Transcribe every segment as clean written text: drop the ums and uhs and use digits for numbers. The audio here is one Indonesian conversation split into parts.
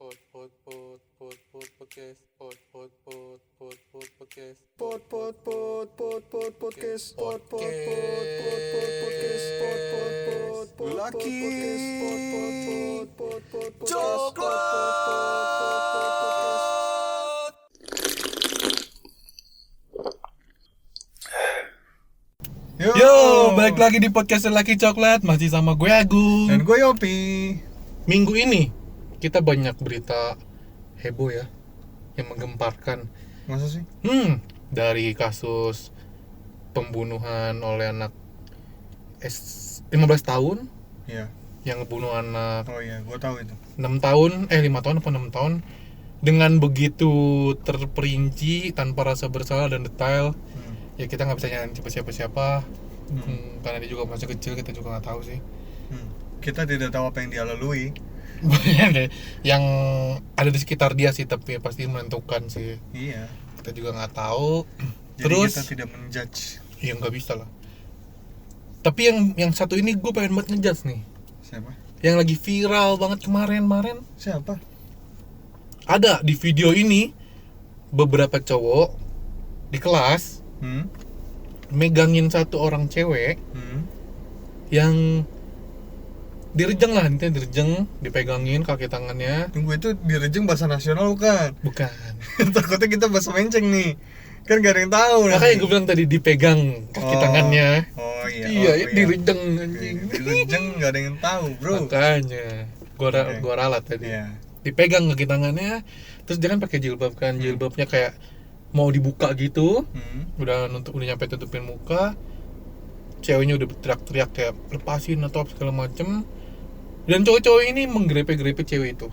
podcast Laki coklat. Yo, balik lagi di podcast Laki Coklat. Masih sama gue Agung Dan gue Yopi. Minggu ini kita banyak berita heboh ya, yang menggemparkan. Masa sih? Dari kasus pembunuhan oleh anak 15 tahun Iya. yang ngebunuh anak Oh iya, gue tahu itu. 5 tahun apa 6 tahun dengan begitu terperinci tanpa rasa bersalah dan detail. Ya kita nggak bisa nyalain siapa-siapa. Karena dia juga masih kecil, kita juga nggak tahu sih. Kita tidak tahu apa yang dia lalui. Yang ada di sekitar dia sih, tapi pasti menentukan sih. Iya. Kita juga nggak tahu. Jadi Terus kita tidak menjudge. ya nggak bisa lah. Tapi yang satu ini gue pengen banget ngejudge nih. Siapa? Yang lagi viral banget kemarin. Siapa? Ada di video ini beberapa cowok di kelas megangin satu orang cewek yang direjeng lah, intinya direjeng, dipegangin kaki tangannya. Tunggu, itu direjeng bahasa nasional bukan? Bukan. Takutnya kita bahasa menceng nih. Kan gak ada yang tahu. Makanya gue bilang tadi dipegang kaki tangannya. Oh iya. Iya, direjeng anjing. Direjeng gak ada yang tahu, bro. Makanya gua ralat tadi. Iya. Dipegang kaki tangannya, terus dia kan pakai jilbab kan, jilbabnya kayak mau dibuka gitu. Udah nyampe tutupin muka. Ceweknya udah teriak-teriak kayak lepasin atau segala macem. Dan cowok-cowok ini menggrepe-grepe cewek itu.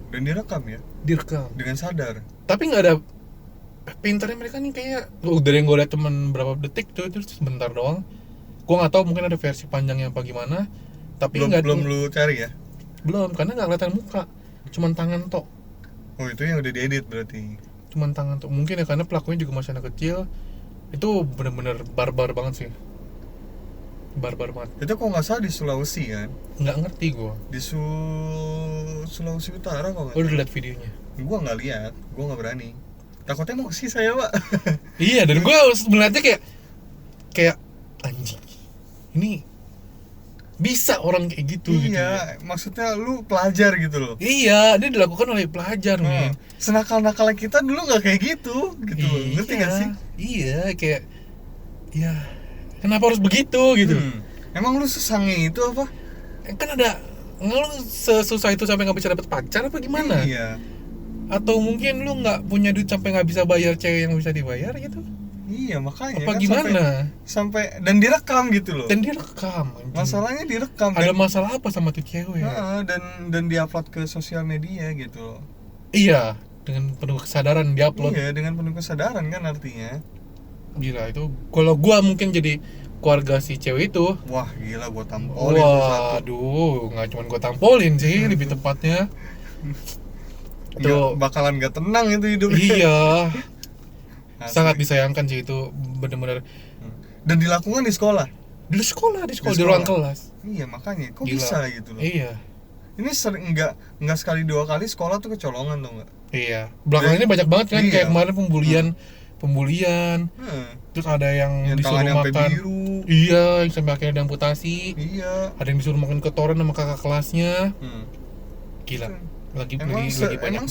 Dan direkam ya? Direkam. Dengan sadar. Tapi nggak ada pintarnya mereka nih, kayak dari yang gue liat temen berapa detik tuh, itu sebentar doang. Gue nggak tahu, mungkin ada versi panjangnya apa gimana. Tapi belum lu cari ya? Belum, karena nggak kelihatan muka, cuman tangan tok. Oh, itu yang udah diedit berarti. Cuman tangan tok. Mungkin ya karena pelakunya juga masih anak kecil. Itu bener-bener barbar banget sih. Barbar banget. Itu kok nggak salah di Sulawesi kan? Nggak ngerti gue. Di Sulawesi Utara kok nggak? Udah liat videonya? Gue nggak lihat, gue nggak berani. Takutnya emosi saya, Pak. Iya, dan gue melihatnya kayak anjing. Ini bisa orang kayak gitu gitu. Iya, maksudnya lu pelajar gitu loh. Iya, ini dilakukan oleh pelajar nih. Senakal-nakalnya kita dulu nggak kayak gitu loh. Ngerti nggak sih? Iya, kayak ya kenapa harus begitu gitu? Emang lu sesange itu apa? Kan ada, nggak, lu sesusah itu sampai nggak bisa dapet pacar apa gimana? Iya. Atau mungkin lu nggak punya duit sampai nggak bisa bayar cewek yang bisa dibayar gitu? Iya, makanya Apa kan gimana? sampai dan direkam gitu loh. Dan direkam. Anjing. Masalahnya direkam. Ada masalah apa sama tuh cewek? Dan diupload ke sosial media gitu loh. Iya, dengan penuh kesadaran diupload. Iya, dengan penuh kesadaran kan artinya. Gila itu. Kalau gua mungkin jadi keluarga si cewek itu, wah gila, gua tampolin tuh satu. Waduh, nggak cuma gua tampolin sih, lebih tepatnya. Itu bakalan gak tenang itu hidup. Iya. Asli. Sangat disayangkan sih itu, benar-benar. Dan dilakukan di sekolah. Di sekolah di ruang kelas. Iya, makanya kok Gila. bisa gitu loh. Iya. Ini sering nggak sekali dua kali sekolah tuh kecolongan tuh nggak? Iya. Belakangan ini banyak banget kan, Iya. kayak kemarin pembulian. Terus ada yang disuruh sampai makan. biru. Iya, yang sampai akhirnya diamputasi. Iya. Ada yang disuruh makan kotoran sama kakak kelasnya. Gila. Lagi banyak Emang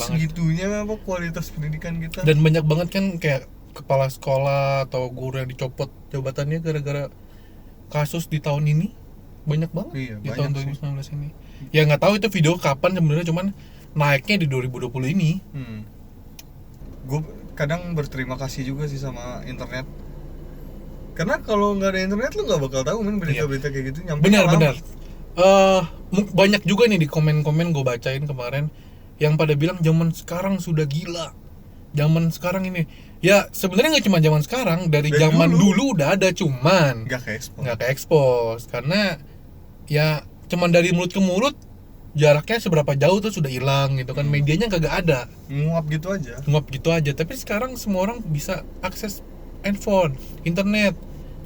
banget. segitunya apa kualitas pendidikan kita? Dan banyak banget kan kayak kepala sekolah atau guru yang dicopot jabatannya gara-gara kasus di tahun ini. Banyak banget. Iya, di banyak tahun 2019 ini. Ya nggak tahu itu video kapan sebenarnya, cuman naiknya di 2020 ini. Gue kadang berterima kasih juga sih sama internet. Karena kalau nggak ada internet lu nggak bakal tahu berita-berita kayak gitu nyampe. Benar. Banyak juga nih di komen-komen gue bacain kemarin yang pada bilang zaman sekarang sudah gila. Zaman sekarang ini, ya sebenarnya nggak cuma zaman sekarang, dari zaman dulu udah ada, cuman nggak ke expose karena ya cuman dari mulut ke mulut, jaraknya seberapa jauh tuh sudah hilang gitu kan. Medianya kagak ada, nguap gitu aja. Tapi sekarang semua orang bisa akses handphone, internet,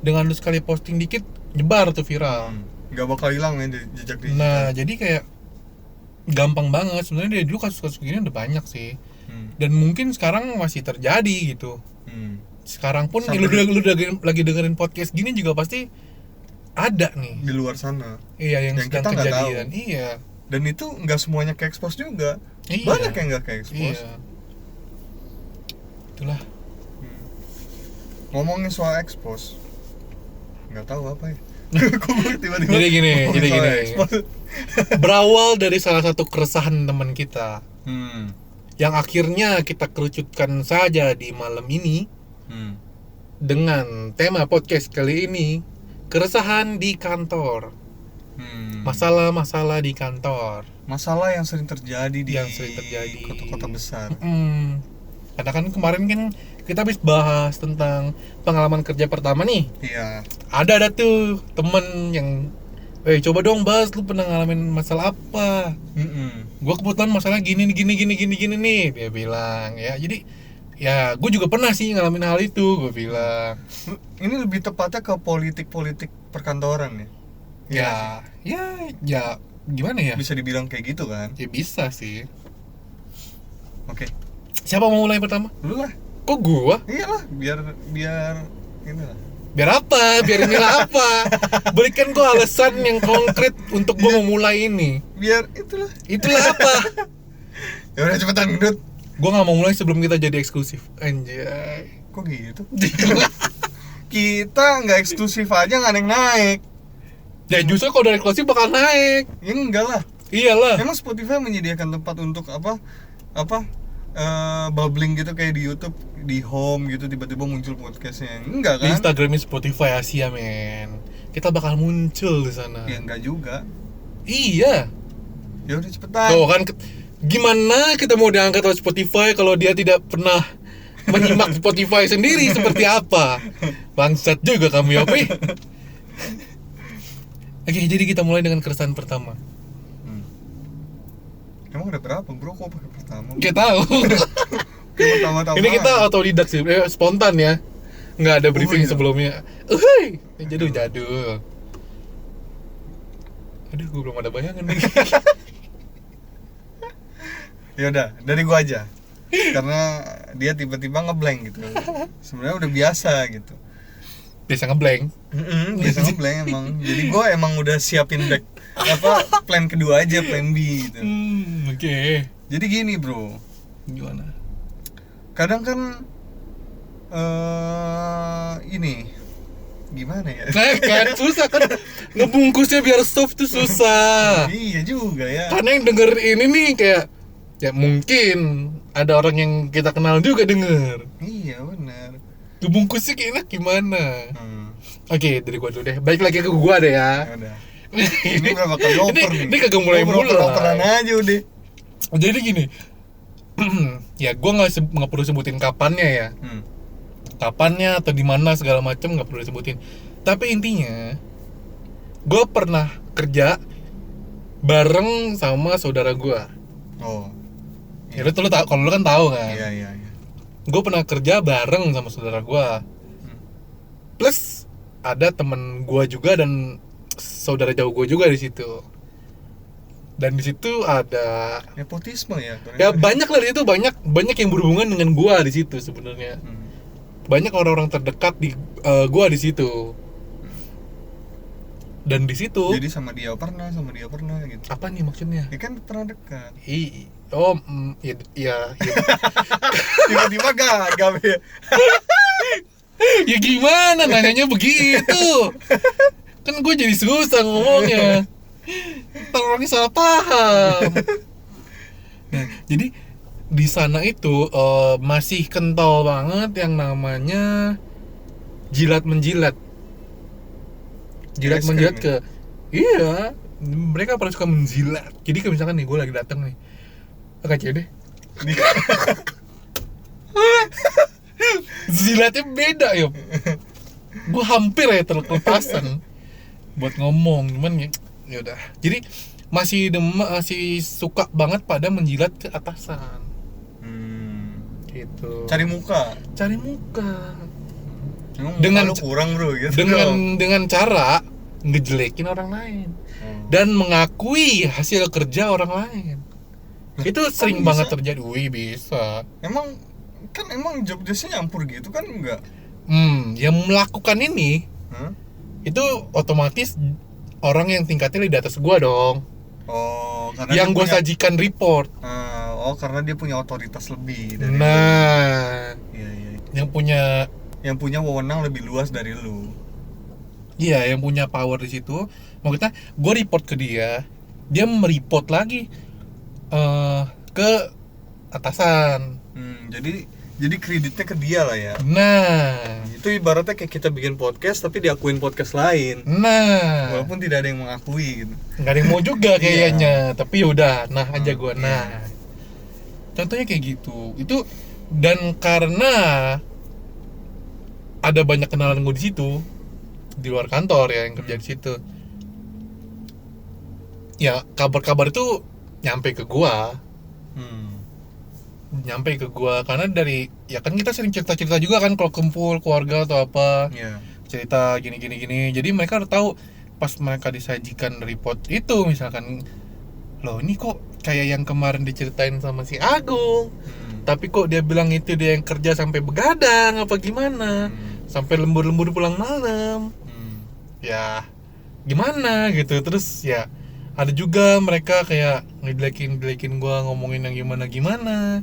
dengan lu sekali posting dikit nyebar tuh viral. Nggak bakal hilang ya jejak digital. Nah jadi kayak gampang banget. Sebenarnya dari dulu kasus-kasus gini udah banyak sih. Hmm. Dan mungkin sekarang masih terjadi gitu. Sekarang pun Sampai lu lagi dengerin podcast gini juga pasti ada nih di luar sana. iya yang Yang sedang kita nggak kejadian. tahu. Iya. Dan itu nggak semuanya ke expose juga. Iya. Banyak yang nggak ke expose. Iya. Itulah. Ngomongin soal expose, nggak tahu apa ya. Kok tiba-tiba Jadi gini, ngomongin jadi soal gini. expose. Berawal dari salah satu keresahan teman kita Hmm. yang akhirnya kita kerucutkan saja di malam ini Hmm. dengan tema podcast kali ini, keresahan di kantor. Hmm. Masalah-masalah di kantor. Masalah yang sering terjadi di Yang sering terjadi. kota-kota besar. Karena kan kemarin kan kita habis bahas tentang pengalaman kerja pertama nih. Iya. Ada tuh temen yang coba dong bahas lu pernah ngalamin masalah apa. Gua kebetulan masalah gini nih, dia bilang ya. Jadi ya gue juga pernah sih ngalamin hal itu, gue bilang. Ini lebih tepatnya ke politik perkantoran ya. Iya Ya gimana ya? Bisa dibilang kayak gitu kan? Ya bisa sih. Oke. Siapa mau mulai pertama? Lu lah. Kok gua? Iyalah, biar ini lah. Biar apa? Biar inilah apa? Berikan gua alasan yang konkret untuk gua memulai ini. Biar itulah. Itulah apa? Ya udah cepetan, Dut. Gua nggak mau mulai sebelum kita jadi eksklusif. Anjay. Kok gitu? Kita nggak eksklusif aja nggak ada yang naik. Ya justru kalau udah eksklusif bakal naik. Ya enggak lah. Iyalah. Emang Spotify menyediakan tempat untuk apa bubbling gitu kayak di YouTube, di home gitu tiba-tiba muncul podcastnya? Enggak Di kan? Instagramnya Spotify Asia, men. Kita bakal muncul di sana. Ya enggak juga. Iya. Ya udah cepetan. Tuh kan gimana kita mau diangkat oleh Spotify kalau dia tidak pernah menyimak Spotify sendiri seperti apa? Bangsat juga kamu ya, Pi. Oke, jadi kita mulai dengan keresahan pertama. Emang ada berapa, bro? Kok pakai pertama? Kita tahu. Pertama-tama. Ini kita otodidak sih, spontan ya. Nggak ada briefing iya. sebelumnya. Uhuy, jadul. Aduh, gue belum ada bayangan nih. Ya udah, dari gua aja. Karena dia tiba-tiba ngeblank gitu. Sebenarnya udah biasa gitu. Biasa ngeblank. Biasa ngeblank emang. Jadi gua emang udah siapin plan kedua aja, plan B gitu. Oke. Jadi gini, bro. Gimana? Kadang kan ini gimana ya? Nah, kan susah kan ngebungkusnya biar soft tuh susah. Iya juga ya. Karena yang denger ini nih kayak ya mungkin ada orang yang kita kenal juga denger. Iya benar. Ngebungkusnya kayaknya gimana? Oke, dari gua dulu deh. Balik lagi ke gua deh ya. Ya udah. Ini berapa kali oper nih? Ini kagak mulai. Operan aja udah. Jadi gini. Ya gua nggak perlu sebutin kapannya ya. Kapannya atau di mana segala macam nggak perlu disebutin. Tapi intinya gua pernah kerja bareng sama saudara gua. Oh. Ya lu tahu, kalau lu kan tahu kan. Iya. Gue pernah kerja bareng sama saudara gue. Plus ada temen gue juga dan saudara jauh gue juga di situ. Dan di situ ada nepotisme ya. Ya banyak lah di situ, banyak yang berhubungan dengan gue di situ sebenarnya. Banyak orang-orang terdekat di gue di situ. Dan di situ. Jadi sama dia pernah gitu. Apa nih maksudnya? Ya kan pernah dekat. Ya. Tiba-tiba gagal ya. Ya gimana nanyanya begitu? Kan gue jadi susah ngomongnya. Ntar orangnya salah paham. Nah, jadi di sana itu masih kental banget yang namanya jilat menjilat ke iya, mereka pernah suka menjilat. Jadi kalau misalkan nih gue lagi datang nih, kaca deh. Jilatnya beda ya. Gue hampir ya terlepasan buat ngomong, cuman ya udah. Jadi masih suka banget pada menjilat ke atasan. Gitu. Cari muka. Dengan kurang bro gitu. Dengan cara ngejelekin orang lain. dan mengakui hasil kerja orang lain. Itu sering bisa? banget terjadi. Wih, bisa. Emang job desknya nyampur gitu kan enggak? Yang melakukan ini itu otomatis orang yang tingkatnya di atas gua dong. Oh, karena Yang dia gua punya- sajikan report. karena dia punya otoritas lebih dari Nah, lu. Iya. yang punya wewenang lebih luas dari lu. iya, yang punya power di situ. Maksudnya gua report ke dia, dia mereport lagi ke atasan. Jadi kreditnya ke dia lah ya. Nah, Itu ibaratnya kayak kita bikin podcast tapi diakuin podcast lain. nah, Walaupun tidak ada yang mengakui gitu. nggak ada yang mau juga kayaknya. Tapi yaudah, nah aja gua. Iya. Nah, contohnya kayak gitu. Itu dan karena ada banyak kenalan gue di situ, di luar kantor ya yang kerja di situ. Ya kabar-kabar itu nyampe ke gua. Nyampe ke gua karena dari ya kan kita sering cerita-cerita juga kan kalau kumpul keluarga atau apa. Iya. Cerita gini. Jadi mereka udah tahu pas mereka disajikan report itu misalkan, loh ini kok kayak yang kemarin diceritain sama si Agung. Tapi kok dia bilang itu dia yang kerja sampai begadang apa gimana? Sampai lembur-lembur pulang malam. Ya gimana gitu. Terus ya ada juga mereka kayak ngejelekin gua, ngomongin yang gimana.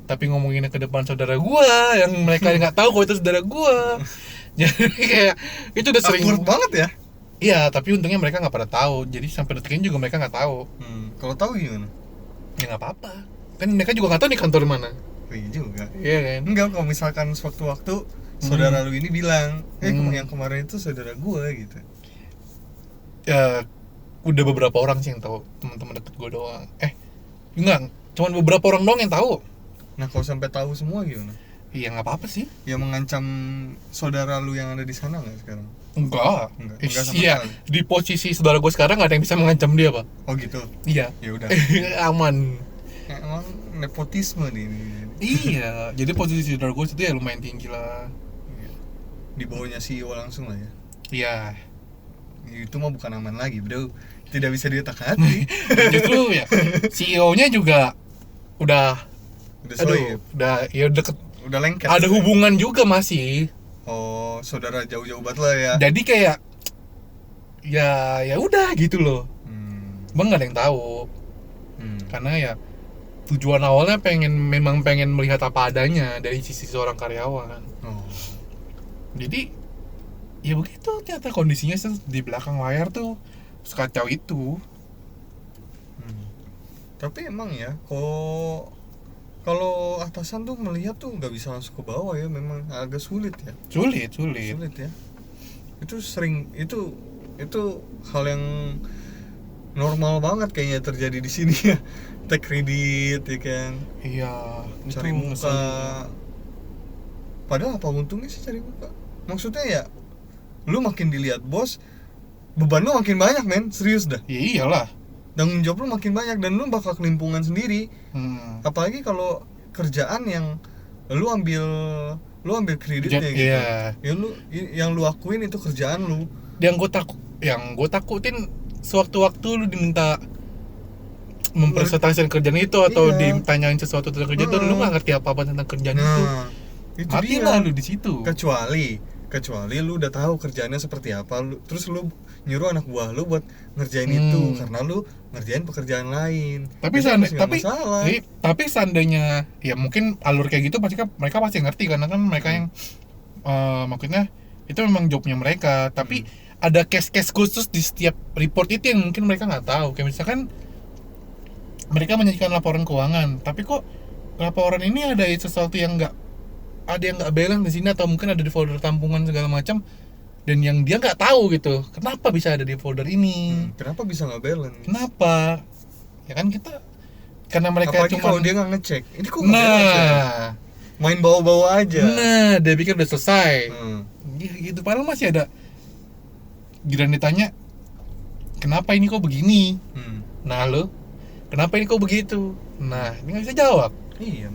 Tapi ngomonginnya ke depan saudara gua yang mereka nggak tahu kalau itu saudara gua. Jadi kayak itu udah sering Awkward banget ya. Iya, tapi untungnya mereka nggak pada tahu. Jadi sampai detik ini juga mereka nggak tahu. Kalau tahu gimana? Ya nggak apa-apa. Kan mereka juga nggak tahu nih kantor mana. Iya juga. Iya kan? Enggak, kalau misalkan sewaktu-waktu saudara lu ini bilang, yang kemarin itu saudara gua gitu. Ya udah beberapa orang sih yang tahu, teman-teman deket gue doang. Enggak, cuman beberapa orang doang yang tahu. Nah, kalau sampai tahu semua gimana? Iya nggak apa-apa sih. Ya mengancam saudara lu yang ada di sana nggak sekarang? Enggak sama iya, sekali. di posisi saudara gue sekarang nggak ada yang bisa mengancam dia, Pak. Oh gitu. Iya. Ya udah. Aman. Ya, emang nepotisme nih ini. Iya, jadi posisi saudara gue itu ya lumayan tinggi lah. Di bawahnya CEO langsung lah ya. Iya. Itu mah bukan aman lagi, bro. Tidak bisa diutak-atik. Justru ya CEO-nya juga udah sohib. Udah ya deket, Udah lengket. ada hubungan juga masih. Oh, saudara jauh-jauh banget lah ya. Jadi kayak ya udah gitu loh. Bang nggak ada yang tahu. Karena ya tujuan awalnya memang pengen melihat apa adanya dari sisi seorang karyawan. Jadi ya begitu ternyata kondisinya di belakang layar tuh sekacau itu. Tapi emang ya, kalau atasan tuh melihat tuh nggak bisa langsung ke bawah ya, memang agak sulit ya. Sulit ya. Itu sering itu hal yang normal banget kayaknya terjadi di sini ya. Take kredit ya kan. Iya, Cari itu muka. ngeselin. Padahal apa untungnya sih cari muka? Maksudnya ya, lu makin dilihat bos, beban lu makin banyak men, serius dah. Ya iyalah. Tanggung jawab lu makin banyak dan lu bakal kelimpungan sendiri. Apalagi kalau kerjaan yang lu ambil kreditnya gitu. Iya. Yang lu akuin itu kerjaan lu. Yang gue takutin sewaktu-waktu lu diminta mempresentasikan kerjaan itu atau Iya. ditanyain sesuatu tentang kerjaan itu, lu nggak ngerti apa-apa tentang kerjaan itu. Itu Mati dia. lah lu di situ. Kecuali lu udah tahu kerjaannya seperti apa, terus lu nyuruh anak buah lu buat ngerjain itu karena lu ngerjain pekerjaan lain. Tapi seandainya ya mungkin alur kayak gitu mereka pasti ngerti karena kan mereka yang maksudnya itu memang jobnya mereka. Tapi ada case-case khusus di setiap report itu yang mungkin mereka nggak tahu. Kayak misalkan mereka menyajikan laporan keuangan, tapi kok laporan ini ada sesuatu yang nggak balance di sini, atau mungkin ada di folder tampungan segala macam dan yang dia nggak tahu gitu. Kenapa bisa ada di folder ini? Kenapa bisa nggak balance? Kenapa? Ya kan kita karena mereka apalagi cuma kalau dia nggak ngecek. Ini kok nggak balance ya? Main bawa-bawa aja. Nah, dia pikir udah selesai. Gitu padahal masih ada. Giliran ditanya, kenapa ini kok begini? Nah lo, kenapa ini kok begitu? Nah, ini nggak bisa jawab. Iya,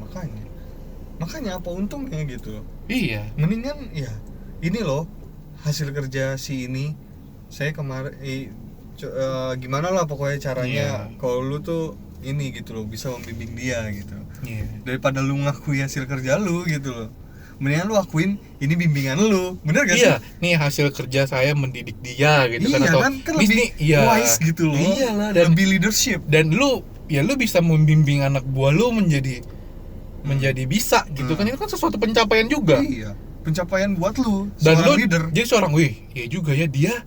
makanya apa untungnya gitu. Iya. Mendingan ya ini loh hasil kerja si ini. Saya kemarin gimana lah pokoknya caranya Iya. kalau lu tuh ini gitu loh, bisa membimbing dia gitu. Iya. Daripada lu ngakui hasil kerja lu gitu loh, mendingan lu akuin ini bimbingan lu, bener gak sih? Iya, nih hasil kerja saya mendidik dia gitu kan, Iya atau kan "Nis, lebih nih, iya, wise gitu loh. iyalah, dan lebih leadership. lu bisa membimbing anak buah lu menjadi bisa gitu kan, itu kan sesuatu pencapaian juga. Iya, pencapaian buat lu Dan seorang lu leader. jadi seorang, wih, ya juga ya, dia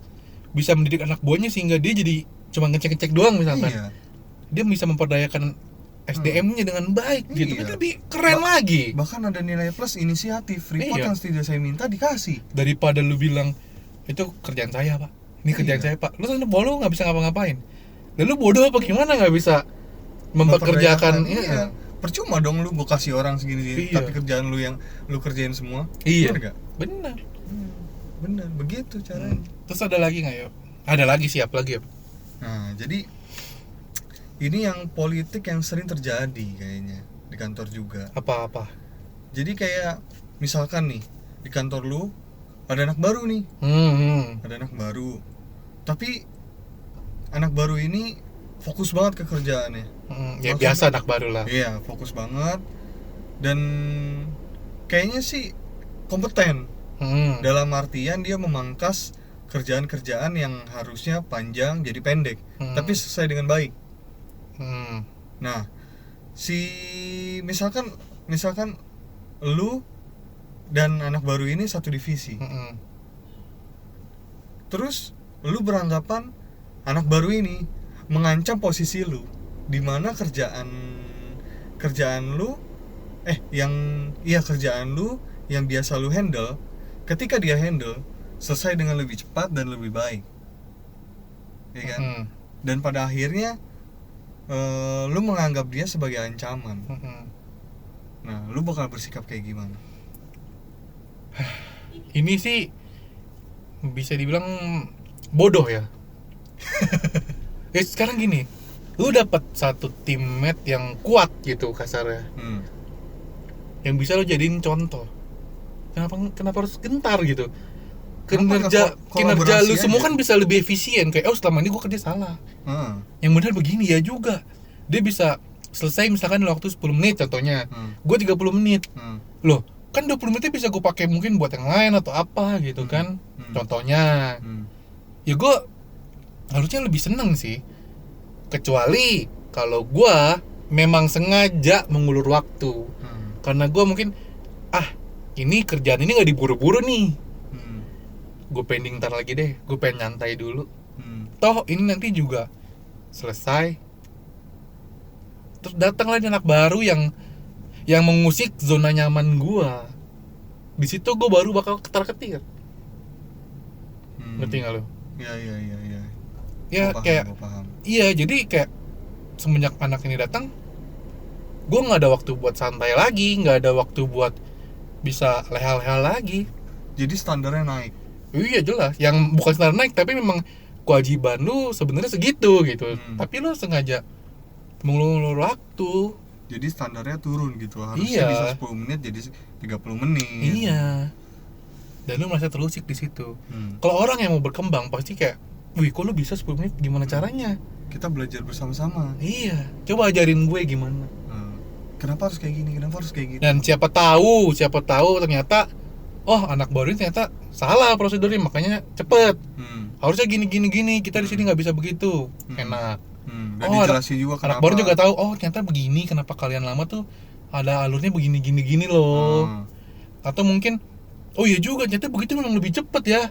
bisa mendidik anak buahnya sehingga dia jadi cuma ngecek-ngecek doang misalkan. Iya. Dia bisa memperdayakan SDM-nya dengan baik gitu kan, Iya. lebih keren lagi. Bahkan ada nilai plus inisiatif, report Iya. yang tidak saya minta dikasih. Daripada lu bilang itu kerjaan saya pak, ini kerjaan Iya. saya pak, lu anak buah lu nggak bisa ngapa-ngapain, dan lu bodoh apa gimana nggak bisa mempekerjakan. Iya. Percuma dong lu gue kasih orang segini, Iya. tapi kerjaan lu yang lu kerjain semua. Iya. Bener gak? Benar. Bener, begitu caranya. Terus ada lagi nggak ya? Ada lagi, siap lagi ya. Nah, jadi ini yang politik yang sering terjadi kayaknya di kantor juga. Apa-apa? Jadi kayak misalkan nih di kantor lu ada anak baru nih, ada anak baru, tapi anak baru ini fokus banget ke kerjaannya. Ya Maksudnya- biasa anak baru lah. Iya, fokus banget dan kayaknya sih kompeten. Dalam artian dia memangkas kerjaan-kerjaan yang harusnya panjang jadi pendek, tapi selesai dengan baik. Nah, misalkan lu dan anak baru ini satu divisi. Terus lu beranggapan anak baru ini mengancam posisi lu, di mana kerjaan lu kerjaan lu yang biasa lu handle, ketika dia handle selesai dengan lebih cepat dan lebih baik, ya kan? Dan pada akhirnya lu menganggap dia sebagai ancaman. Nah, lu bakal bersikap kayak gimana? Ini sih bisa dibilang bodoh ya. Ya sekarang gini, lu dapat satu teammate yang kuat gitu kasarnya, yang bisa lu jadiin contoh. Kenapa harus gentar gitu? Kinerja lu semua kan bisa lebih efisien. Kayak selama ini gue kerja salah, yang benar begini ya juga. Dia bisa selesai misalkan dalam waktu 10 menit contohnya, gue 30 menit. Loh, kan 20 menitnya bisa gue pakai mungkin buat yang lain atau apa gitu kan. Contohnya ya gue harusnya lebih seneng sih. Kecuali kalau gue memang sengaja mengulur waktu, karena gue mungkin ini kerjaan ini nggak diburu-buru nih, gue pending ntar lagi deh, gue pengen nyantai dulu. Toh ini nanti juga selesai. Terus datang lagi anak baru yang mengusik zona nyaman gue. Di situ gue baru bakal ketar-ketir. Ngerti nggak lo? Iya. Ya Gua kayak paham. iya, jadi kayak semenjak anak ini datang, gue nggak ada waktu buat santai lagi, nggak ada waktu buat bisa leha-leha lagi. Jadi standarnya naik. Iya jelas, yang bukan standar naik, tapi memang kewajiban lu sebenarnya segitu gitu. Tapi lu sengaja mengulur waktu. Jadi standarnya turun gitu. Harusnya bisa 10 menit jadi 30 menit. Iya. Dan lu merasa terusik di situ. Kalau orang yang mau berkembang pasti kayak, wih kok lu bisa 10 menit, gimana caranya? Kita belajar bersama-sama. Iya, coba ajarin gue gimana. Kenapa harus kayak gini? Kenapa harus kayak gitu? Dan siapa tahu ternyata anak baru ini ternyata salah prosedurnya, makanya cepet. Harusnya gini, kita di sini nggak bisa begitu. Enak. Dan dijelasin juga kenapa. Anak baru juga tahu, ternyata begini, kenapa kalian lama tuh ada alurnya begini loh. Atau mungkin iya juga, ternyata begitu memang lebih cepet ya.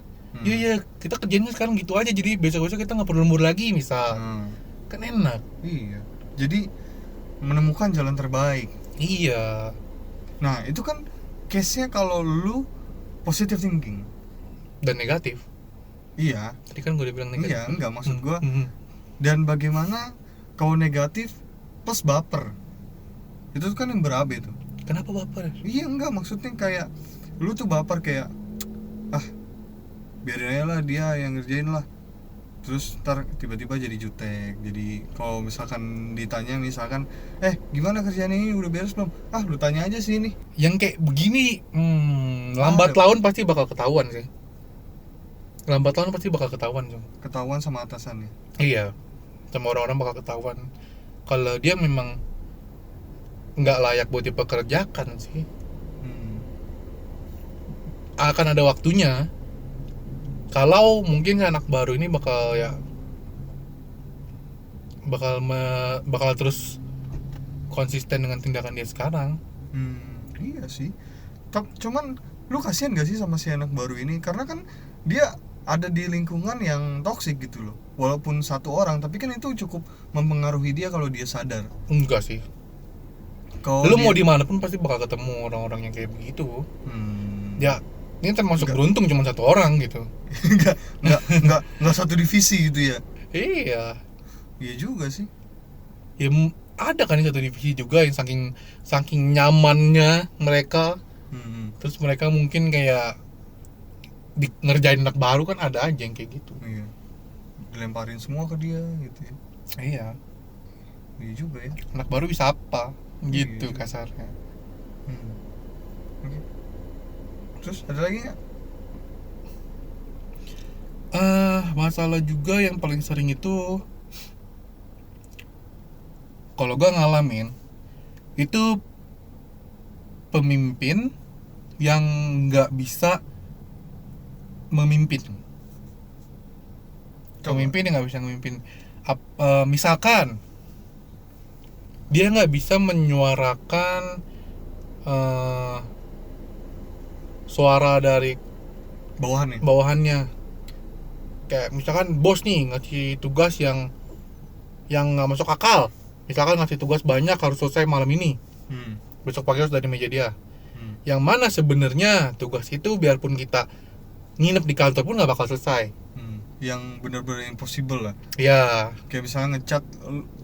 Iya, kita kerjanya sekarang gitu aja, jadi besok-besok kita nggak perlu lembur lagi misal. Kan enak. Iya. Jadi menemukan jalan terbaik. Iya. Nah, itu kan case-nya kalau lu positive thinking dan negatif. Iya. Tadi kan gue udah bilang negatif. Iya, enggak maksud gue. Dan bagaimana kalau negatif plus baper? Itu kan yang berabe tuh. Kenapa baper? Iya, enggak, maksudnya kayak lu tuh baper kayak biarin aja lah dia yang ngerjain lah. Terus ntar tiba-tiba jadi jutek. Jadi kalau misalkan ditanya misalkan gimana kerjaan ini udah beres belum? Lu tanya aja sih ini. Yang kayak begini lambat laun pasti bakal ketahuan sih. Lambat laun pasti bakal ketahuan. Ketahuan sama atasannya. Iya, sama orang-orang bakal ketahuan kalau dia memang nggak layak buat dipekerjakan sih. Akan ada waktunya kalau mungkin anak baru ini bakal terus konsisten dengan tindakan dia sekarang. Iya sih. Cuman lu kasihan gak sih sama si anak baru ini, karena kan dia ada di lingkungan yang toksik gitu loh. Walaupun satu orang, tapi kan itu cukup mempengaruhi dia kalau dia sadar. Enggak sih. Kalau lu mau dimanapun pasti bakal ketemu orang-orang yang kayak begitu. Ya, ini termasuk beruntung cuma satu orang gitu. Enggak satu divisi gitu ya. Iya. Iya juga sih. Ya ada kan satu divisi juga yang saking nyamannya mereka. Terus mereka mungkin kayak ngerjain anak baru, kan ada aja yang kayak gitu. Iya. Dilemparin semua ke dia gitu ya. Iya. Iya juga ya. Anak baru bisa apa? Gitu iya, kasarnya. Okay. Terus ada lagi nggak? Masalah juga yang paling sering itu, kalau gue ngalamin itu pemimpin yang nggak bisa memimpin. Pemimpin yang nggak bisa memimpin. Misalkan dia nggak bisa menyuarakan suara dari bawahannya. Kayak misalkan bos nih ngasih tugas yang nggak masuk akal. Misalkan ngasih tugas banyak, harus selesai malam ini. Besok pagi harus dari meja dia. Yang mana sebenarnya tugas itu biarpun kita nginep di kantor pun nggak bakal selesai. Yang benar-benar impossible lah. Iya. Kayak misalnya ngecat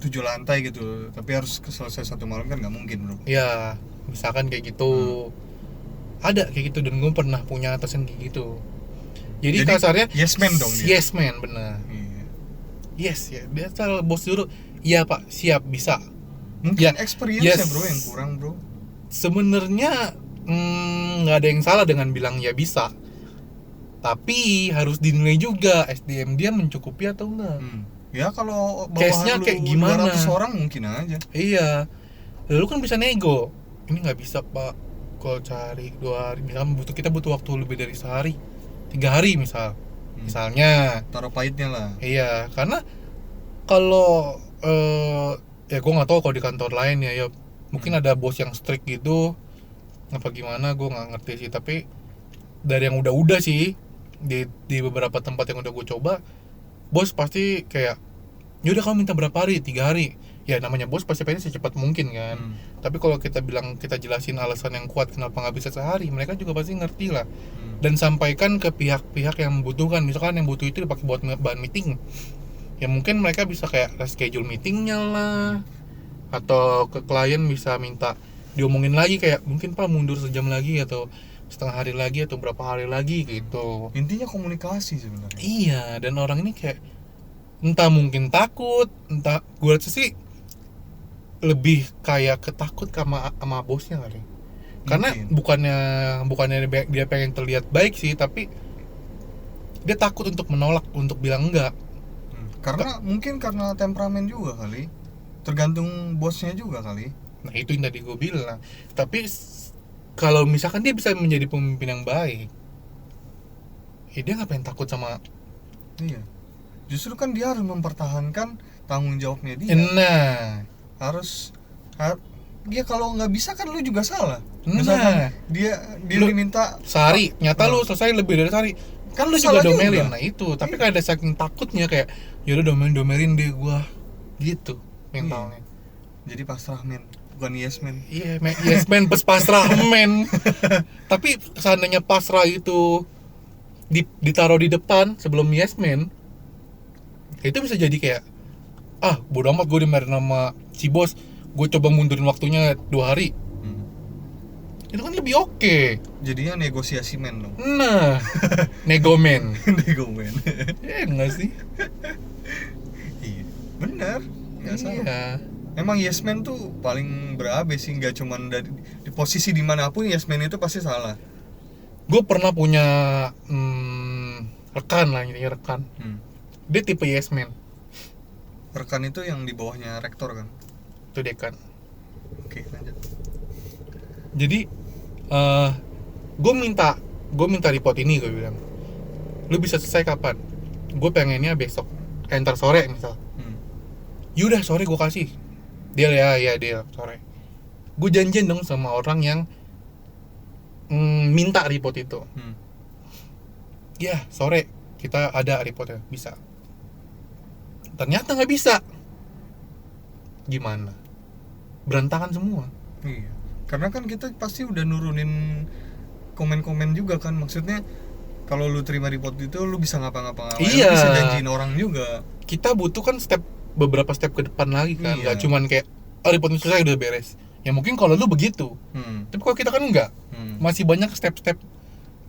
7 lantai gitu, tapi harus selesai 1 malam kan nggak mungkin bro. Iya, misalkan kayak gitu. Ada kayak gitu, dan gue pernah punya atasan kayak gitu. Jadi kasarnya yes man dong dia. Yes man, benar. Yes ya, dia asal bos dulu. Iya pak, siap, bisa. Mungkin experience-nya bro yang kurang bro. Sebenarnya nggak ada yang salah dengan bilang ya bisa, tapi harus dinilai juga SDM dia mencukupi atau enggak. Ya kalau case-nya kayak gimana? 200 orang mungkin aja. Iya. Lalu kan bisa nego. Ini nggak bisa pak, kalau cari 2 hari, misalnya kita butuh waktu lebih dari sehari, 3 hari misalnya. Taruh pahitnya lah. Iya, karena kalau ya gue nggak tahu kalau di kantor lain ya mungkin ada bos yang strict gitu apa gimana, gue nggak ngerti sih. Tapi dari yang udah sih di beberapa tempat yang udah gue coba, bos pasti kayak yaudah kamu minta berapa hari, 3 hari. Ya namanya bos pasti pengen secepat mungkin kan. Tapi kalau kita jelasin alasan yang kuat kenapa nggak bisa sehari, mereka juga pasti ngerti lah. Dan sampaikan ke pihak-pihak yang membutuhkan. Misalkan yang butuh itu dipakai buat bahan meeting, ya mungkin mereka bisa kayak reschedule meetingnya lah, atau ke klien bisa minta diomongin lagi, kayak mungkin pak mundur sejam lagi atau setengah hari lagi atau berapa hari lagi gitu. Intinya komunikasi sebenarnya. Iya, dan orang ini kayak entah mungkin takut, entah, gue rasa sih lebih kayak ketakut sama bosnya kali. Karena bukannya dia pengen terlihat baik sih, tapi dia takut untuk menolak, untuk bilang enggak. Karena mungkin karena temperamen juga kali, tergantung bosnya juga kali. Nah itu yang tadi gue bilang. Tapi kalau misalkan dia bisa menjadi pemimpin yang baik, ya dia ngapain takut sama. Iya, justru kan dia harus mempertahankan tanggung jawabnya dia. Nah dia kalau nggak bisa kan lu juga salah. Nah dia diminta sehari, nyata lu selesai lebih dari sehari, kan lu juga domelin. Nah itu, tapi kan ada saking takutnya kayak yaudah domelin deh gua gitu mentalnya. Jadi pasrah men, bukan yes man. Iya, yes man plus pasrah men. Tapi seandainya pasrah itu ditaruh di depan sebelum yes man, itu bisa jadi kayak bodo amat gue dimarahin sama si bos, gue coba mundurin waktunya 2 hari. Itu kan lebih oke. Jadinya negosiasi men dong. Nah, negomen. Negomen. Ya enggak sih? Iya, benar. Enggak salah. Iya. Emang yes man tuh paling berabe sih, nggak cuman di posisi dimanapun yes man itu pasti salah. Gue pernah punya rekan lah, intinya rekan. Dia tipe yes man. Rekan itu yang di bawahnya rektor kan? Itu dekan. Oke, lanjut. Jadi gue minta report ini, gue bilang, lu bisa selesai kapan? Gue pengennya besok, ntar sore misal. Yaudah sore gue kasih. Deal ya deal sore. Gue janjian dong sama orang yang minta report itu. Ya sore kita ada reportnya, bisa. Ternyata nggak bisa. Gimana? Berantakan semua. Iya. Karena kan kita pasti udah nurunin komen-komen juga kan, maksudnya kalau lu terima report itu lu bisa ngapa-ngapain, Iya. lu bisa janjiin orang juga. Kita butuh kan beberapa step ke depan lagi kan, nggak cuman kayak report itu selesai udah beres. Ya mungkin kalau lu begitu, tapi kalau kita kan enggak, masih banyak step-step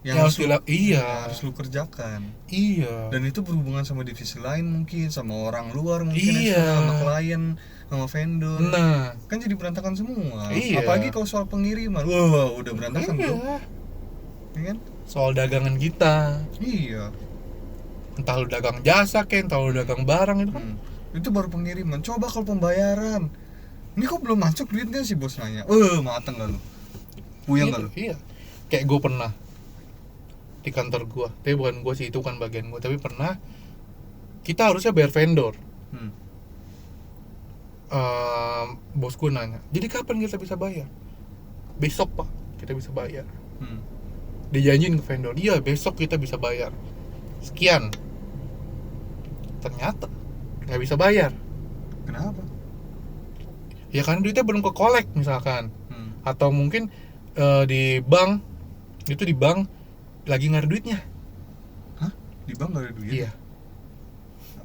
yang harus harus lu kerjakan. Iya. Dan itu berhubungan sama divisi lain mungkin, sama orang luar mungkin, iya. Sama klien, sama vendor. Nah, kan jadi berantakan semua. Iya. Apalagi kalau soal pengiriman, wah udah berantakan bro. Iya kan? Soal dagangan kita. Iya. Entah lu dagang jasa entah lu dagang barang itu kan. Itu baru pengiriman. Coba kalau pembayaran, ini kok belum masuk duitnya, si bos nanya. Mateng gak lu? Puyeng gak lu? Iya. Kayak gue pernah di kantor gue, tapi bukan gue sih, itu kan bagian gue, tapi pernah kita harusnya bayar vendor. Bos gue nanya, jadi kapan kita bisa bayar? Besok pak, kita bisa bayar. Dijanjiin ke vendor, iya besok kita bisa bayar sekian. Ternyata nggak bisa bayar. Kenapa? Ya karena duitnya belum ke collect misalkan. Atau mungkin di bank lagi nggak ada duitnya. Hah? Di bank nggak ada duit? Iya.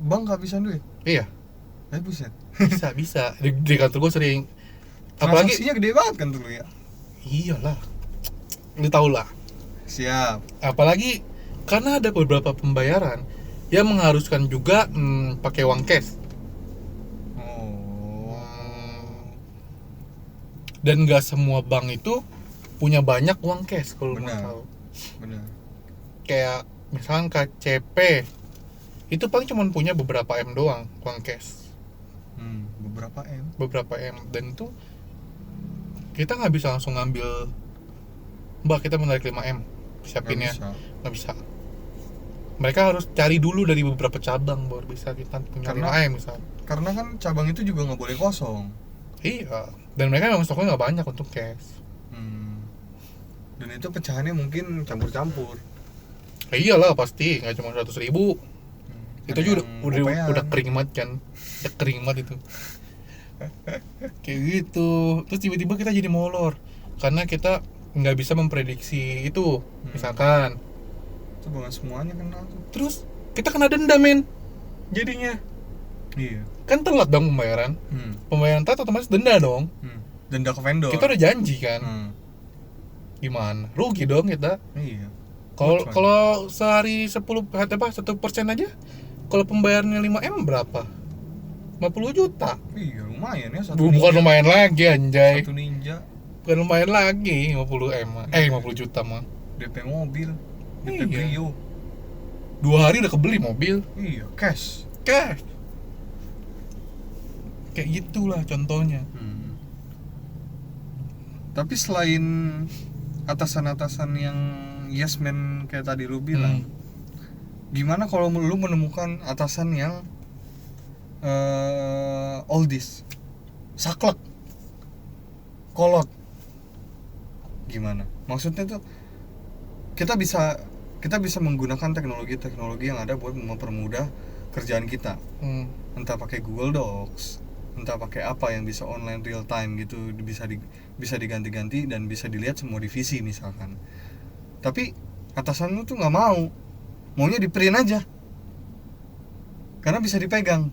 Bank kehabisan duit? Iya. Buset. Bisa di kantor gue sering. Apalagi transaksinya gede banget kan dulu ya? Iyalah, lu tau lah. Siap. Apalagi karena ada beberapa pembayaran yang mengharuskan juga pakai uang cash. Dan nggak semua bank itu punya banyak uang cash kalau mau tahu. Benar. Kayak misalkan KCP itu paling cuma punya beberapa M doang uang cash. Beberapa M, dan itu kita nggak bisa langsung ngambil, mbak kita menarik 5M siapinnya, nggak bisa. Mereka harus cari dulu dari beberapa cabang baru bisa kita punya 5M misal. Karena kan cabang itu juga nggak boleh kosong. Iya, dan mereka memang stoknya nggak banyak untuk cash. Dan itu pecahannya mungkin campur-campur. Iyalah pasti, nggak cuma 100.000. Itu juga udah kering banget kan, udah kering banget itu. Kayak gitu. Terus tiba-tiba kita jadi molor karena kita nggak bisa memprediksi itu. Misalkan itu bukan semuanya kena tuh. Terus kita kena denda men jadinya. Iya. Kan telat dong pembayaran. Pembayaran telat otomatis denda dong. Denda ke vendor. Kita udah janji kan. Gimana? Rugi dong kita. Iya. Kalau sehari 1% aja. Kalau pembayarannya 5M berapa? 50 juta. Iya, lumayan ya. Bukan lumayan lagi anjay. Satu ninja. Bukan lumayan lagi 50 juta mah. DP mobil. DP Brio. 2 hari udah kebeli mobil. Iya, cash. Kayak gitulah contohnya. Tapi selain atasan-atasan yang yes man kayak tadi lu bilang, gimana kalau lu menemukan atasan yang oldies, saklek, kolot? Gimana? Maksudnya tuh kita bisa menggunakan teknologi yang ada buat mempermudah kerjaan kita. Entah pakai Google Docs, entah pakai apa yang bisa online real time gitu, bisa diganti-ganti dan bisa dilihat semua divisi misalkan. Tapi atasanmu tuh nggak maunya di print aja karena bisa dipegang.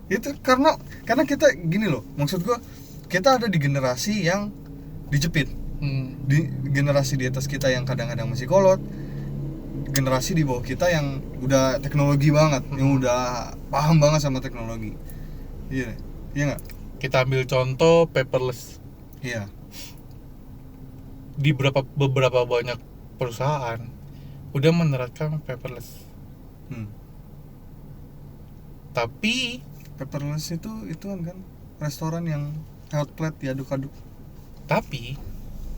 Itu karena kita gini loh, maksud gua kita ada di generasi yang dijepit. Di generasi di atas kita yang kadang-kadang masih kolot, generasi di bawah kita yang udah teknologi banget, yang udah paham banget sama teknologi. Iya nggak? Kita ambil contoh paperless. Iya. Di beberapa banyak perusahaan udah menerapkan paperless. Tapi Paperless itu kan restoran yang hot plate diaduk-aduk. tapi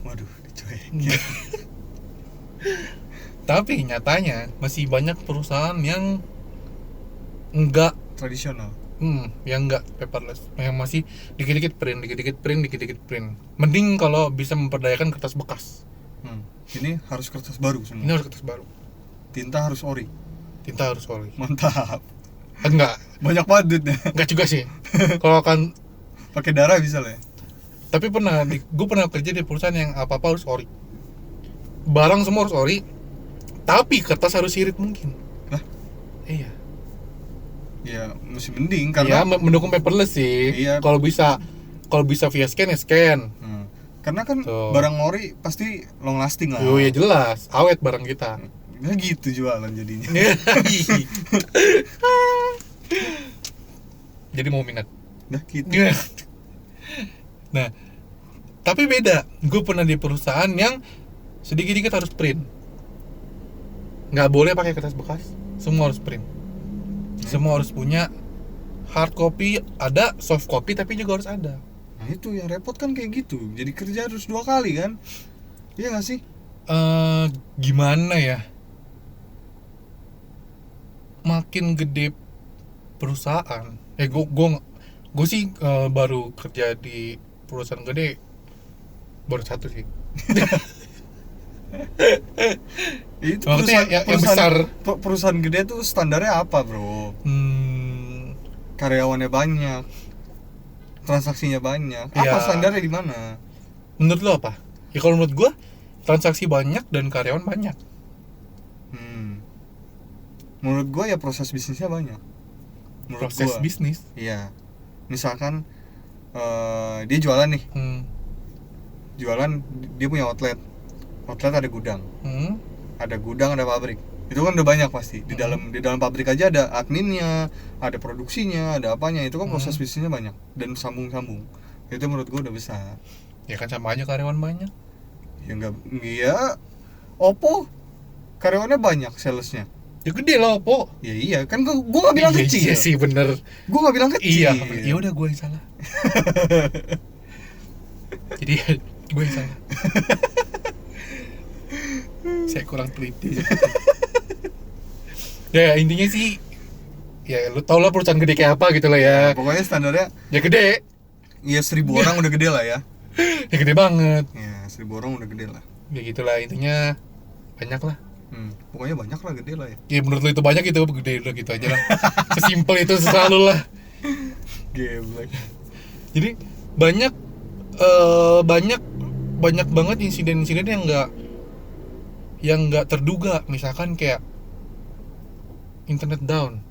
Waduh, dicuek. tapi nyatanya masih banyak perusahaan yang enggak Tradisional. yang enggak paperless, yang masih dikit-dikit print. Mending kalau bisa memperdayakan kertas bekas. Ini harus kertas baru semua. Ini harus kertas baru. Tinta harus ori. Tinta harus oli. Mantap. Enggak, Banyak banget duitnya. enggak juga sih. Kalau kan, Pakai darah bisa lah ya. tapi gue pernah kerja di perusahaan yang apa-apa harus ori. Barang semua harus ori, tapi kertas harus irit mungkin. Lah? Iya. Ya masih mending Iya, karena mendukung paperless sih. Iya. Kalau bisa via scan ya scan. Karena kan Tuh. barang ori pasti long lasting lah. Yo ya jelas, awet barang kita. Ya gitu jualan jadinya. Jadi mau minat. Nah gitu. Nah, tapi beda. Gue pernah di perusahaan yang sedikit-dikit harus print. Nggak boleh pakai kertas bekas. Semua harus print. Semua harus punya hard copy, ada soft copy tapi juga harus ada. Nah itu yang repot kan kayak gitu. Jadi kerja harus 2 kali kan. Iya nggak sih? Gimana ya? Makin gede perusahaan, gue sih baru kerja di perusahaan gede baru 1 sih. Itu Maksudnya yang besar. Perusahaan gede tuh standarnya apa, bro? Karyawannya banyak, transaksinya banyak. Apa Ya. standarnya di mana? Menurut lo apa? Ya kalau menurut gue transaksi banyak dan karyawan banyak. Menurut gua ya proses bisnisnya banyak. Menurut Proses gua. bisnis. Iya. Misalkan dia jualan nih, dia punya outlet ada gudang, ada pabrik. Itu kan udah banyak pasti. Di dalam pabrik aja ada adminnya, ada produksinya, ada apanya. Itu kan proses bisnisnya banyak dan sambung-sambung. Itu menurut gua udah besar. Ya kan sama aja karyawan banyak. Ya enggak, iya. Oppo karyawannya banyak, salesnya. Ya gede lah Oppo. Ya iya, kan gua nggak bilang kecil. Iya sih bener. Gua nggak bilang kecil. Iya, ya udah gue yang salah. Jadi gue yang salah. Saya kurang teliti. Ya intinya sih, ya lu tau lah perusahaan gede kayak apa gitu lah ya. Pokoknya standarnya Ya gede. ya 1000 orang udah gede lah ya. Ya gede banget. Ya 1000 orang udah gede lah. Ya gitulah intinya, banyak lah. Pokoknya banyak lah, gede lah ya. Ya menurut lu itu banyak, itu gede, udah gitu aja lah. Sesimpel itu selalu lah. Geblek. Jadi banyak banget insiden-insiden yang nggak terduga. Misalkan kayak internet down,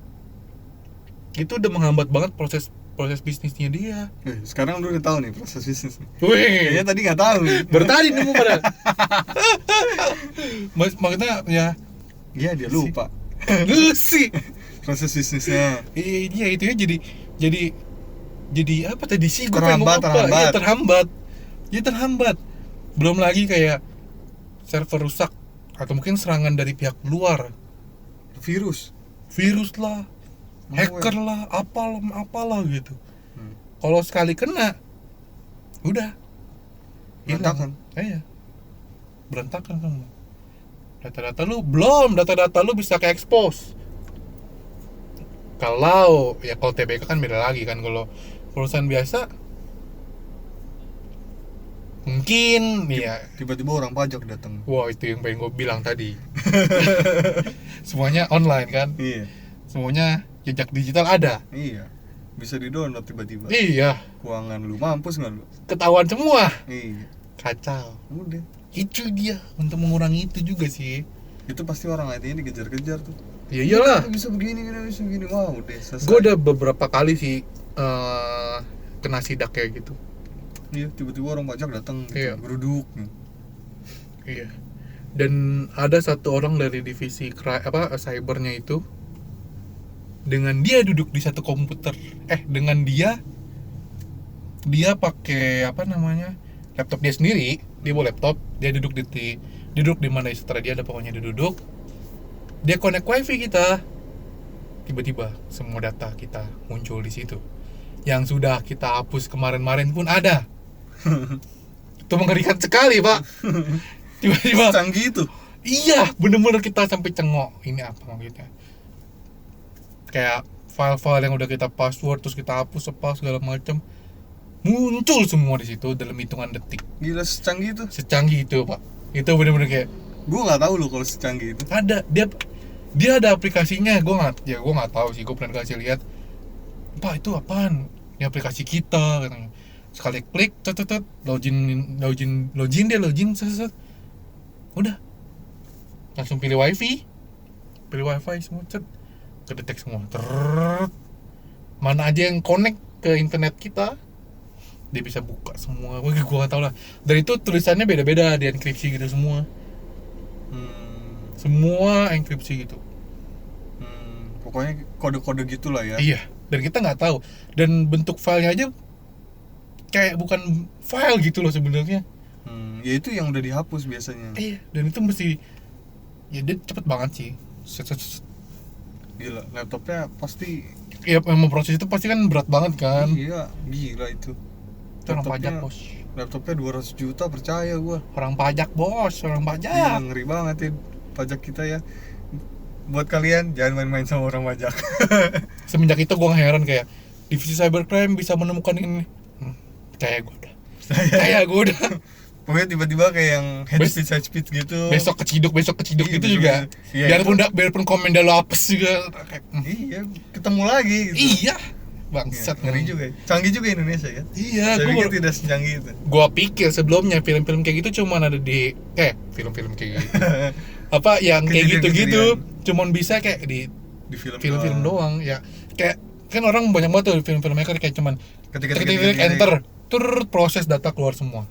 itu udah menghambat banget proses bisnisnya dia. Sekarang lu udah tahu nih proses bisnis nih. Wih, Kayaknya tadi nggak tahu. baru tadi nemu pada. Maksudnya ya, Iya, dia lupa lu sih. proses bisnisnya. Iya itu ya jadi apa tadi sih? Gue Terhambat. Ya, terhambat. Belum lagi kayak server rusak atau mungkin serangan dari pihak luar, virus lah, hacker lah, apalah gitu. Kalau sekali kena, udah Berantakan. Iya, berantakan kamu. Data-data lu bisa ke expose. Kalau TBK kan beda lagi kan. Kalau perusahaan biasa mungkin ya Tiba-tiba orang pajak datang. wah, itu yang pengen gue bilang tadi. Semuanya online kan, Iya. semuanya jejak digital ada. Iya. Bisa di-download tiba-tiba. Iya, Keuangan lu mampus nggak lu? ketahuan semua. Iya. Kacau. Udah. Itu dia, untuk mengurangi itu juga sih. Itu pasti orang IT-nya dikejar-kejar tuh. Ya iyalah. Bisa begini. Wah, udah selesai. Gue udah beberapa kali sih kena sidak kayak gitu. Iya, tiba-tiba orang pajak datang gitu, Iya. geruduk. Iya. Dan ada satu orang dari divisi cybernya itu, dengan dia duduk di satu komputer, dengan dia pakai laptop dia sendiri, dia bawa laptop, dia duduk di mana setelah dia ada, pokoknya dia duduk, dia connect wifi kita, tiba-tiba semua data kita muncul di situ. Yang sudah kita hapus kemarin-marin pun ada. Itu mengerikan sekali, Pak. Tiba-tiba Canggih itu. iya, bener-bener kita sampai cengok. Ini apa maksudnya? Kayak file-file yang udah kita password terus kita hapus apa segala macam muncul semua di situ dalam hitungan detik. Gila, secanggih itu. Secanggih itu, Pak. Itu bener-bener kayak Gue nggak tahu loh kalau secanggih itu. ada dia ada aplikasinya. Gue nggak tahu sih, gue pernah kasih lihat, Pak itu apaan, ini aplikasi kita katanya. Sekali klik login set. Udah langsung pilih wifi semua, kedetek semua. Mana aja yang connect ke internet kita dia bisa buka semua. Gue gak tau lah. Dan itu tulisannya beda-beda, di enkripsi gitu semua. Semua enkripsi gitu. Pokoknya kode-kode gitulah ya. Iya. Dan kita nggak tahu. Dan bentuk filenya aja kayak bukan file gitu loh sebenarnya. Ya itu yang udah dihapus biasanya. Iya. Dan itu mesti, ya dia cepet banget sih. Gila, laptopnya pasti. Iya, memproses itu pasti kan berat banget kan. Iya, gila itu. Itu orang pajak, bos. Laptopnya 200 juta, percaya gua. Orang pajak, bos. Orang pajak. Gila, ngeri banget ya pajak kita ya. Buat kalian jangan main-main sama orang pajak. Semenjak itu gue heran kayak divisi cybercrime bisa menemukan ini. Kayak gue udah. Pokoknya tiba-tiba kayak yang head speed gitu. Besok keciduk Iya, gitu juga. Iya, biarpun komen lo apes juga. Iya, ketemu lagi gitu. Iya. Bangsat, ngeri juga ya. Canggih juga Indonesia ya. Iya, saya pikir tidak secanggih itu. Gue pikir sebelumnya film-film kayak gitu cuman ada di film-film kayak gitu. Apa yang kayak gitu-gitu cuman bisa kayak di film-film doang ya. Kayak kan orang banyak banget tuh film-film mereka kayak cuman ketik enter proses data keluar semua.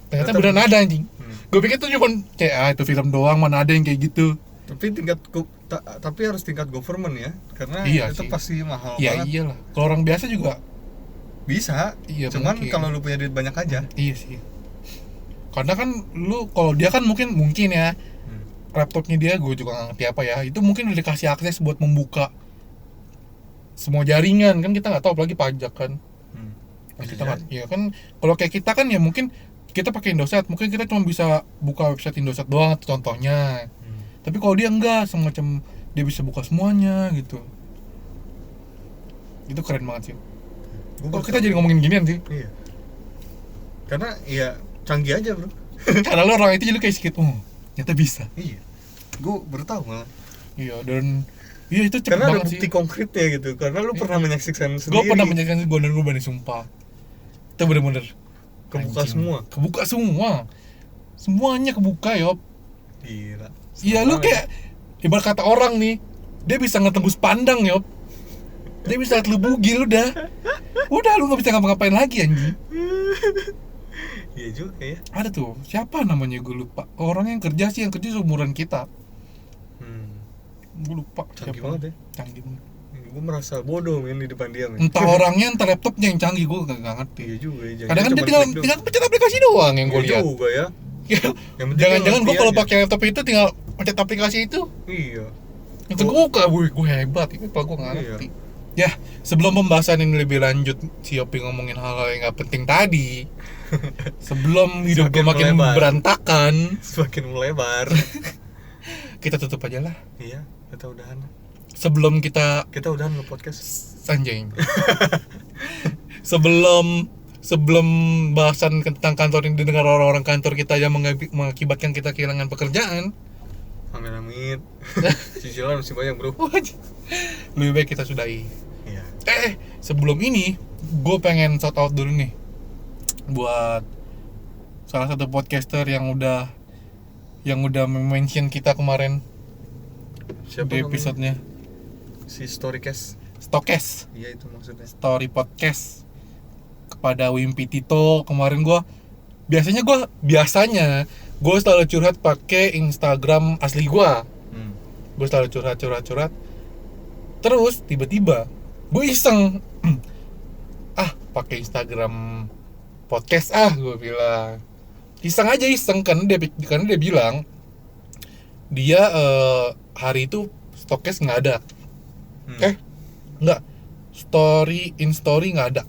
Ternyata beneran ada anjing. Gue pikir tuh cuman kayak itu film doang, mana ada yang kayak gitu. Tapi harus tingkat government ya, karena iya itu sih. Pasti mahal ya, banget. Iyalah. Kalau orang biasa juga bisa. Iya, cuman kalau lu punya duit banyak aja. Iya sih. Karena kan lu kalau dia kan mungkin ya laptopnya dia, gue juga nggak ngerti apa ya, itu mungkin udah dikasih akses buat membuka semua jaringan kan, kita nggak tahu, apalagi pajak kan. Kita nggak, ya kan kalau kayak kita kan ya mungkin kita pakai Indosat, mungkin kita cuma bisa buka website Indosat doang contohnya. Tapi kalau dia enggak, semacam dia bisa buka semuanya gitu. Itu keren banget sih. Kok kita jadi ngomongin ginian sih? Iya. Karena ya canggih aja bro. Karena lo orang itu jadi kayak sedikit, ternyata bisa. Iya. Gue baru tahu malah. Iya, dan iya itu cepet karena banget ada bukti sih. konkretnya gitu. Karena lu pernah menyaksikan sendiri. Gue pernah menyaksikan gue dan gue berani sumpah. Itu bener-bener kebuka anjing. semua. Kebuka semua. Semuanya kebuka, Yop. Gila. Iya, lu kayak ibarat kata orang nih, dia bisa ngetembus pandang, Yop. Dia bisa liat lu bugil udah. Udah lu gak bisa ngapa-ngapain lagi anjing. Iya juga ya. Ada tuh, siapa namanya gue lupa. Orang yang kerja seumuran kita. Gue lupa. Canggih siapa. banget ya. Canggih banget. Gue merasa bodoh men di depan dia men. Entah orangnya, entah laptopnya yang canggih, gue gak ngerti. Iya juga ya. Kadang kan dia tinggal pencet aplikasi doang yang gue lihat. juga ya. Jangan-jangan gue kalau pakai laptop itu tinggal pencet aplikasi itu. Iya. Itu gue hebat, itu apa gue nggak ngerti. Ya, sebelum pembahasan ini lebih lanjut, si Yopi ngomongin hal-hal yang nggak penting tadi. Sebelum hidup gue makin berantakan, semakin melebar. Kita tutup aja lah. Iya, kita udahan. Sebelum kita udahan nge-podcast. Anjing. Sebelum bahasan tentang kantor ini didengar orang-orang kantor kita yang mengakibatkan kita kehilangan pekerjaan. Amit-amit. Cicilan masih banyak bro. Lebih baik kita sudahi. Iya. Sebelum ini gue pengen shout out dulu nih buat salah satu podcaster yang udah mention kita kemarin. Siapa di episodenya? Si Storycast. Stokes. Iya itu maksudnya. Story podcast kepada Wimpi Tito. Kemarin biasanya gue selalu curhat pakai Instagram asli gue. Gue selalu curhat. Terus tiba-tiba gue iseng, pakai Instagram podcast gue bilang. Iseng karena dia bilang dia hari itu Stokes nggak ada. Enggak, in story nggak ada.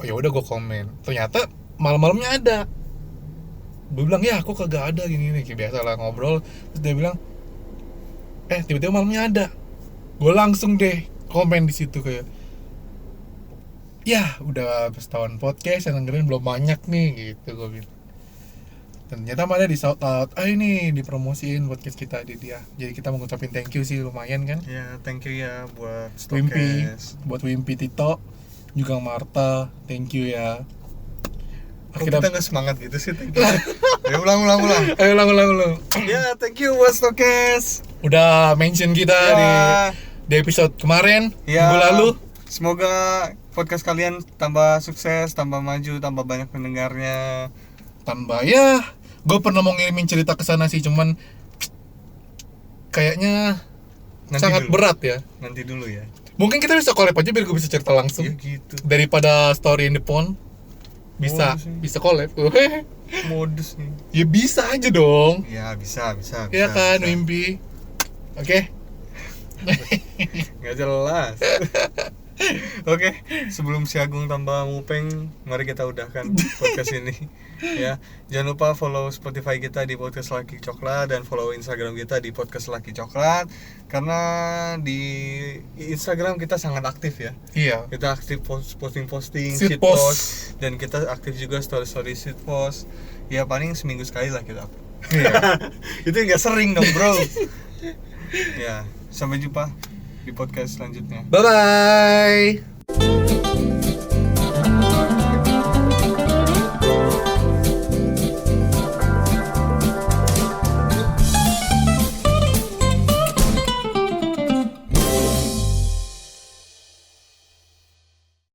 Oh ya udah gue komen, ternyata malam-malamnya ada. Gue bilang ya aku kagak ada gini kayak biasa lah ngobrol. Terus dia bilang tiba-tiba malamnya ada. Gue langsung deh komen di situ kayak, ya udah setahun podcast yang dengerin belum banyak nih gitu gue bilang. Ternyata malah di shout out, ini dipromosiin podcast kita di dia. Jadi kita mau ngucapin thank you sih, lumayan kan. Ya thank you ya buat Wimpy, Stokes. buat Wimpy Tito, juga Marta, thank you ya. Kok kita nggak semangat gitu sih, thank you. Ayo ulang. Ayo ulang. Ya thank you buat Stokes. Udah mention kita di episode kemarin, minggu lalu. Semoga podcast kalian tambah sukses, tambah maju, tambah banyak pendengarnya. Tambah ya, gue pernah mau ngirimin cerita ke sana sih, cuman kayaknya Nanti sangat dulu. berat ya. Nanti dulu ya. Mungkin kita bisa collab aja biar gue bisa cerita langsung. Ya gitu. Daripada story in the pond. Bisa collab. Modus nih. Ya bisa aja dong. Ya bisa. Iya kan, Mimpi. Oke. Nggak jelas. Oke, sebelum si Agung tambah mupeng, mari kita udahkan podcast ini. Ya, jangan lupa follow Spotify kita di Podcast Laki Coklat dan follow Instagram kita di Podcast Laki Coklat. Karena di Instagram kita sangat aktif ya. Iya. Kita aktif posting-posting, Shit shit post, dan kita aktif juga story-story shit post. Ya paling seminggu sekali lah kita. Iya. Itu nggak sering dong bro. Ya, sampai jumpa di podcast selanjutnya. Bye bye.